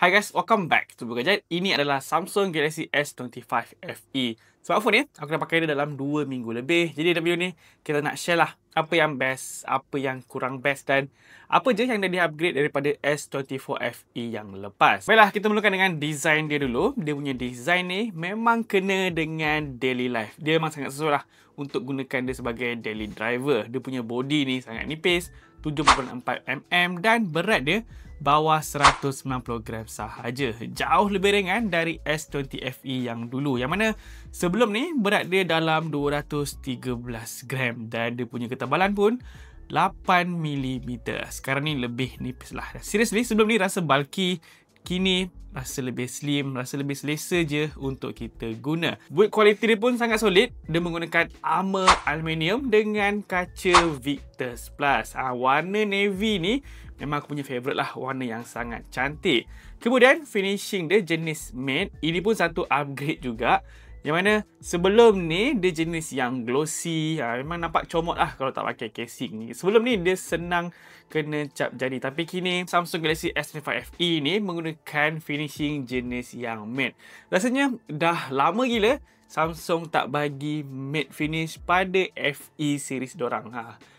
Hi guys, welcome back to Buka Gadget. Ini adalah Samsung Galaxy S25 FE. Smartphone ni aku dah pakai dia dalam 2 minggu lebih. Jadi dalam video ni kita nak share lah apa yang best, apa yang kurang best dan apa je yang dah di-upgrade daripada S24 FE yang lepas. Baiklah, kita mulakan dengan design dia dulu. Dia punya design ni memang kena dengan daily life. Dia memang sangat sesuai lah untuk gunakan dia sebagai daily driver. Dia punya body ni sangat nipis, 7.4mm dan berat dia bawah 190 gram sahaja. Jauh lebih ringan dari S20 FE yang dulu. Yang mana sebelum ni berat dia dalam 213 gram dan dia punya ketebalan pun 8mm. Sekarang ni lebih nipis lah. Seriously, sebelum ni rasa bulky, kini rasa lebih slim, rasa lebih selesa je untuk kita guna. Build quality dia pun sangat solid. Dia menggunakan armor aluminium dengan kaca Victus Plus. Warna navy ni memang aku punya favourite lah, warna yang sangat cantik. Kemudian finishing dia jenis matte. Ini pun satu upgrade juga. Yang mana sebelum ni dia jenis yang glossy. Memang nampak comot lah kalau tak pakai casing ni. Sebelum ni dia senang kena cap jadi. Tapi kini Samsung Galaxy S25 FE ni menggunakan finishing jenis yang matte. Rasanya dah lama gila Samsung tak bagi matte finish pada FE series dorang.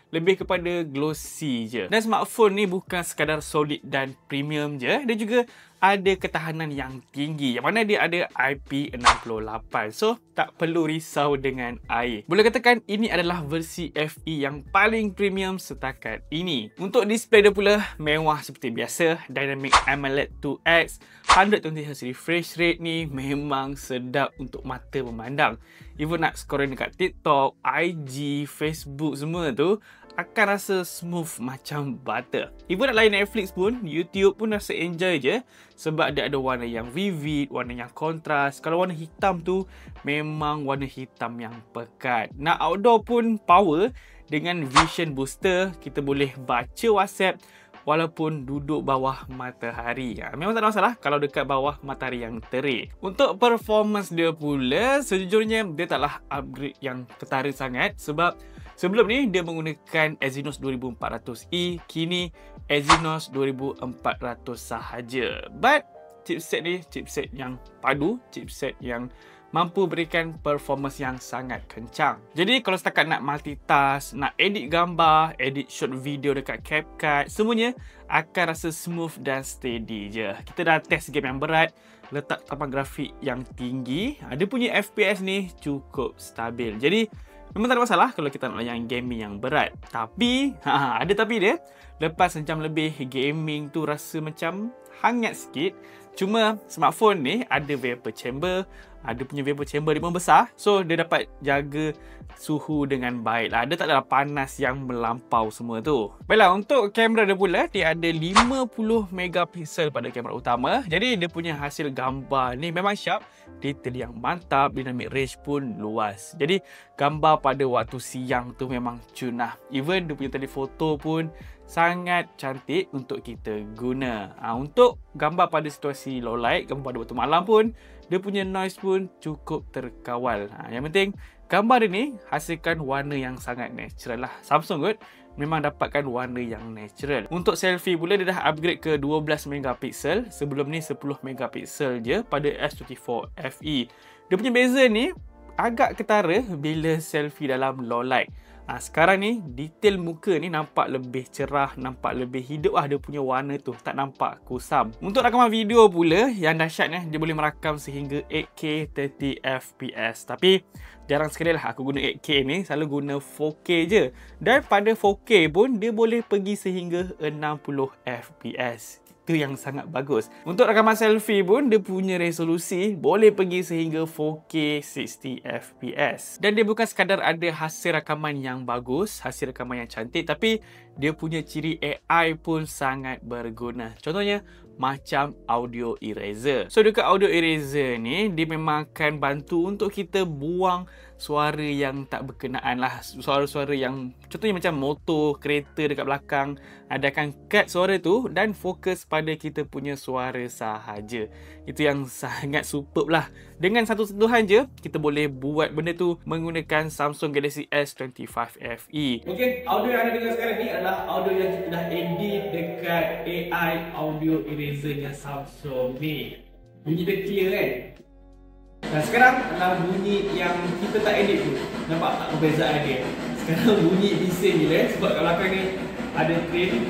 Lebih kepada glossy je. Dan smartphone ni bukan sekadar solid dan premium je. Dia juga ada ketahanan yang tinggi. Yang mana dia ada IP68. So, tak perlu risau dengan air. Boleh katakan ini adalah versi FE yang paling premium setakat ini. Untuk display dia pula mewah seperti biasa. Dynamic AMOLED 2X. 120Hz refresh rate ni memang sedap untuk mata memandang. Even nak scrolling dekat TikTok, IG, Facebook semua tu akan rasa smooth macam butter. Even nak layan Netflix pun, YouTube pun rasa enjoy je sebab dia ada warna yang vivid, warna yang kontras. Kalau warna hitam tu memang warna hitam yang pekat. Nak outdoor pun power dengan vision booster, kita boleh baca WhatsApp walaupun duduk bawah matahari. Memang tak ada masalah kalau dekat bawah matahari yang terik. Untuk performance dia pula, sejujurnya dia taklah upgrade yang ketara sangat sebab sebelum ni dia menggunakan Exynos 2400E, kini Exynos 2400 sahaja. But chipset ni chipset yang padu, chipset yang mampu berikan performance yang sangat kencang. Jadi kalau setakat nak multitask, nak edit gambar, edit short video dekat CapCut, semuanya akan rasa smooth dan steady je. Kita dah test game yang berat, letak tampang grafik yang tinggi, dia punya FPS ni cukup stabil. Jadi memang tak ada masalah kalau kita nak layan gaming yang berat. Tapi, ada tapi dia. Lepas sejam lebih gaming tu rasa macam hangat sikit. Cuma smartphone ni ada vapor chamber. Dia punya vapor chamber dia pun besar. So, dia dapat jaga suhu dengan baik lah. Dia tak ada panas yang melampau semua tu. Baiklah, untuk kamera dia pula, dia ada 50 megapiksel pada kamera utama. Jadi, dia punya hasil gambar ni memang sharp. Detail yang mantap, dynamic range pun luas. Jadi, gambar pada waktu siang tu memang cunah. Even dia punya telefoto pun sangat cantik untuk kita guna. Untuk gambar pada situasi low light, gambar pada waktu malam pun, dia punya noise pun cukup terkawal. Yang penting, gambar dia ni hasilkan warna yang sangat natural lah. Samsung kot memang dapatkan warna yang natural. Untuk selfie pula, dia dah upgrade ke 12 megapiksel. Sebelum ni 10 megapiksel je pada S24 FE. Dia punya beza ni agak ketara bila selfie dalam low light. Sekarang ni detail muka ni nampak lebih cerah, nampak lebih hidup lah dia punya warna tu, tak nampak kusam. Untuk rakaman video pula yang dahsyatnya, dia boleh merakam sehingga 8K 30fps. Tapi jarang sekali lah aku guna 8K ni, selalu guna 4K je. Dan pada 4K pun dia boleh pergi sehingga 60fps. Itu yang sangat bagus. Untuk rakaman selfie pun dia punya resolusi boleh pergi sehingga 4K 60fps. Dan dia bukan sekadar ada hasil rakaman yang bagus, hasil rakaman yang cantik, tapi dia punya ciri AI pun sangat berguna. Contohnya macam audio eraser. So dekat audio eraser ni dia memang akan bantu untuk kita buang suara yang tak berkenaan lah. Suara-suara yang contohnya macam motor, kereta dekat belakang. Dia akan cut suara tu dan fokus pada kita punya suara sahaja. Itu yang sangat superb lah. Dengan satu sentuhan je, kita boleh buat benda tu menggunakan Samsung Galaxy S25 FE. Okay, audio yang anda dengar sekarang ni adalah audio yang kita dah edit dekat AI Audio Eraser-nya Samsung ni. Bunyi dia clear kan? Dan sekarang adalah bunyi yang kita tak edit tu. Nampak tak perbezaan dia? Sekarang bunyi bising je sebab kat belakang ni ada train.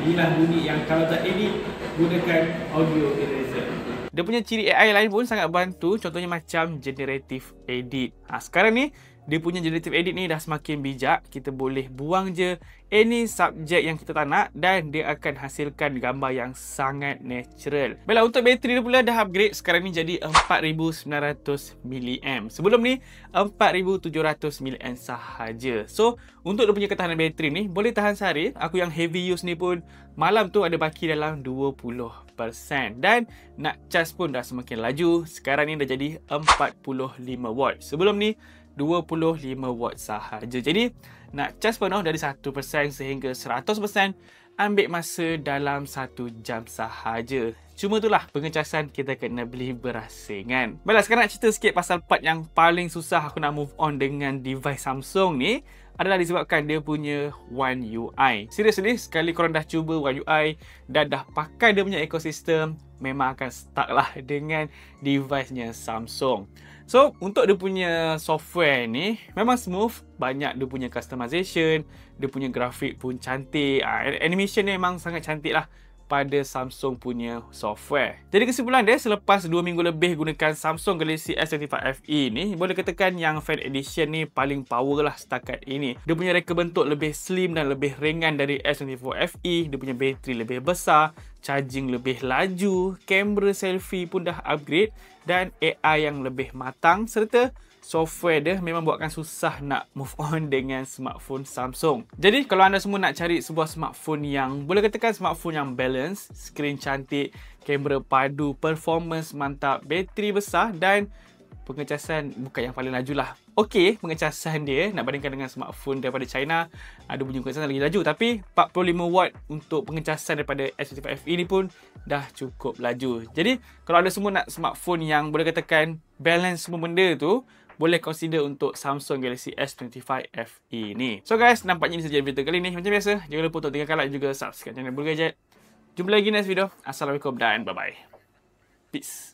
Inilah bunyi yang kalau tak edit gunakan Audio Eraser. Dia punya ciri AI lain pun sangat bantu. Contohnya macam generative edit. Sekarang ni dia punya generative edit ni dah semakin bijak. Kita boleh buang je any subjek yang kita tak nak dan dia akan hasilkan gambar yang sangat natural. Baiklah, untuk bateri dia pula dah upgrade. Sekarang ni jadi 4900 mAh. Sebelum ni 4700 mAh sahaja. So, untuk dia punya ketahanan bateri ni boleh tahan sehari. Aku yang heavy use ni pun malam tu ada baki dalam 20%. Dan nak charge pun dah semakin laju. Sekarang ni dah jadi 45 watt. Sebelum ni 25 watt sahaja. Jadi nak charge penuh dari 1% sehingga 100% ambil masa dalam 1 jam sahaja. Cuma itulah pengecasan kita kena beli berasingan. Baiklah, sekarang nak cerita sikit pasal part yang paling susah aku nak move on dengan device Samsung ni adalah disebabkan dia punya One UI. Seriously, sekali korang dah cuba One UI dan dah pakai dia punya ekosistem, memang akan stuck lah dengan device-nya Samsung. So, untuk dia punya software ni memang smooth, banyak dia punya customization, dia punya grafik pun cantik, animation ni memang sangat cantik lah pada Samsung punya software. Jadi kesimpulan dia, selepas 2 minggu lebih gunakan Samsung Galaxy S25 FE ni, boleh katakan yang Fan Edition ni paling power lah setakat ini. Dia punya reka bentuk lebih slim dan lebih ringan dari S24 FE, dia punya bateri lebih besar, charging lebih laju, kamera selfie pun dah upgrade dan AI yang lebih matang serta software dia memang buatkan susah nak move on dengan smartphone Samsung. Jadi kalau anda semua nak cari sebuah smartphone yang boleh katakan smartphone yang balance, skrin cantik, kamera padu, performance mantap, bateri besar dan pengecasan bukan yang paling laju lah. Okey, pengecasan dia nak bandingkan dengan smartphone daripada China, ada bunyi pengecasan lagi laju, tapi 45 watt untuk pengecasan daripada S25 FE ni pun dah cukup laju. Jadi kalau anda semua nak smartphone yang boleh katakan balance semua benda tu, boleh consider untuk Samsung Galaxy S25 FE ni. So guys, nampaknya ini sahaja video kali ni. Macam biasa, jangan lupa untuk tinggalkan like juga subscribe channel Bulgadget. Jumpa lagi next video. Assalamualaikum dan bye-bye. Peace.